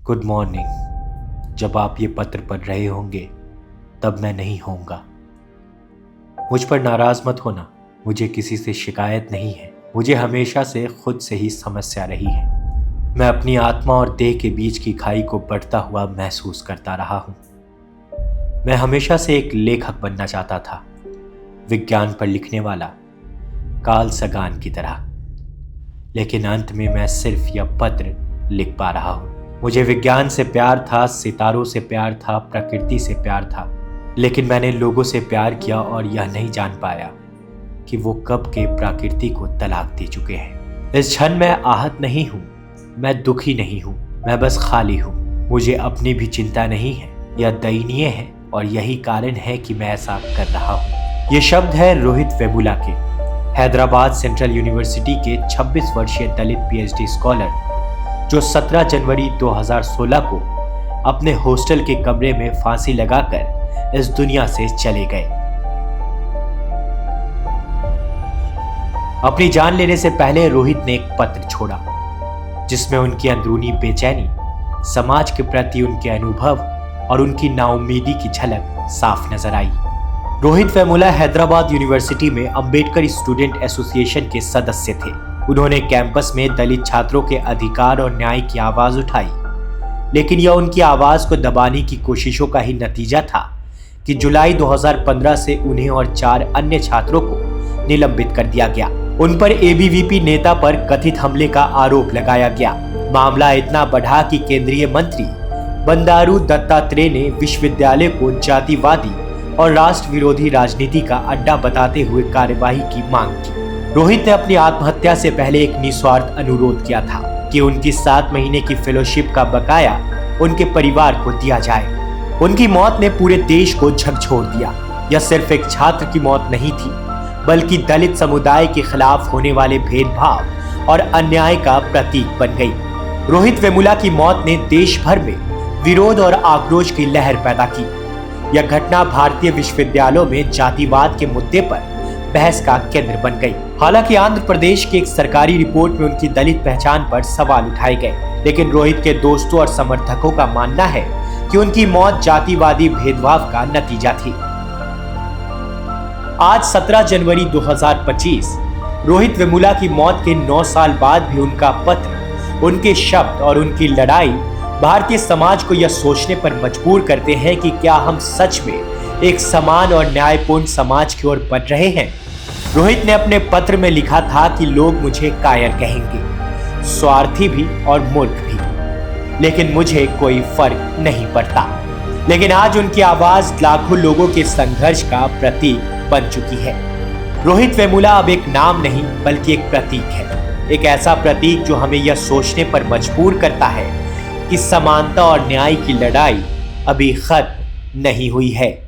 Good morning. जब आप ये पत्र पढ़ रहे होंगे तब मैं नहीं होऊंगा। मुझ पर नाराज मत होना, मुझे किसी से शिकायत नहीं है। मुझे हमेशा से खुद से ही समस्या रही है। मैं अपनी आत्मा और देह के बीच की खाई को बढ़ता हुआ महसूस करता रहा हूं। मैं हमेशा से एक लेखक बनना चाहता था, विज्ञान पर लिखने वाला, कार्ल सगान की तरह। लेकिन अंत में मैं सिर्फ यह पत्र लिख पा रहा हूं। मुझे विज्ञान से प्यार था, सितारों से प्यार था, प्रकृति से प्यार था। लेकिन मैंने लोगों से प्यार किया और यह नहीं जान पाया कि वो कब के प्रकृति को तलाक दे चुके हैं। इस क्षण मैं आहत नहीं हूं, मैं दुखी नहीं हूं, मैं बस खाली हूं। मुझे अपनी भी चिंता नहीं है। यह दयनीय है और यही कारण है कि मैं ऐसा कर रहा हूं। ये शब्द है रोहित वेमुला के, हैदराबाद सेंट्रल यूनिवर्सिटी के 26 वर्षीय दलित पीएचडी स्कॉलर, जो 17 जनवरी 2016 को अपने हॉस्टल के कमरे में फांसी लगाकर इस दुनिया से चले गए। अपनी जान लेने से पहले रोहित ने एक पत्र छोड़ा, जिसमें उनकी अंदरूनी बेचैनी, समाज के प्रति उनके अनुभव और उनकी नाउम्मीदी की झलक साफ नजर आई। रोहित वेमुला हैदराबाद यूनिवर्सिटी में अंबेडकर स्टूडेंट एसोसिएशन के सदस्य थे। उन्होंने कैंपस में दलित छात्रों के अधिकार और न्याय की आवाज उठाई, लेकिन यह उनकी आवाज को दबाने की कोशिशों का ही नतीजा था कि जुलाई 2015 से उन्हें और 4 अन्य छात्रों को निलंबित कर दिया गया। उन पर एबीवीपी नेता पर कथित हमले का आरोप लगाया गया। मामला इतना बढ़ा कि केंद्रीय मंत्री बंडारू दत्तात्रेय ने विश्वविद्यालय को जातिवादी और राष्ट्र विरोधी राजनीति का अड्डा बताते हुए कार्यवाही की मांग की। रोहित ने अपनी आत्महत्या से पहले एक निस्वार्थ अनुरोध किया था कि उनकी 7 महीने की फेलोशिप का बकाया उनके परिवार को दिया जाए। उनकी मौत ने पूरे देश को झकझोर दिया। यह सिर्फ एक छात्र की मौत नहीं थी, बल्कि दलित समुदाय के खिलाफ होने वाले भेदभाव और अन्याय का प्रतीक बन गई। रोहित वेमुला की मौत ने देश भर में विरोध और आक्रोश की लहर पैदा की। यह घटना भारतीय विश्वविद्यालयों में जातिवाद के मुद्दे पर बहस का केंद्र बन गई। हालांकि आंध्र प्रदेश की एक सरकारी रिपोर्ट में उनकी दलित पहचान पर सवाल उठाए गए, लेकिन रोहित के दोस्तों और समर्थकों का मानना है कि उनकी मौत जातिवादी भेदभाव का नतीजा थी। आज 17 जनवरी 2025 रोहित वेमुला की मौत के 9 साल बाद भी उनका पत्र, उनके शब्द और उनकी लड़ाई भारतीय समाज को यह सोचने पर मजबूर करते हैं कि क्या हम सच में एक समान और न्यायपूर्ण समाज की ओर बढ़ रहे हैं। रोहित ने अपने पत्र में लिखा था कि लोग मुझे कायर कहेंगे, स्वार्थी भी और मूर्ख भी, लेकिन मुझे कोई फर्क नहीं पड़ता। लेकिन आज उनकी आवाज लाखों लोगों के संघर्ष का प्रतीक बन चुकी है। रोहित वेमुला अब एक नाम नहीं बल्कि एक प्रतीक है, एक ऐसा प्रतीक जो हमें यह सोचने पर मजबूर करता है कि समानता और न्याय की लड़ाई अभी खत्म नहीं हुई है।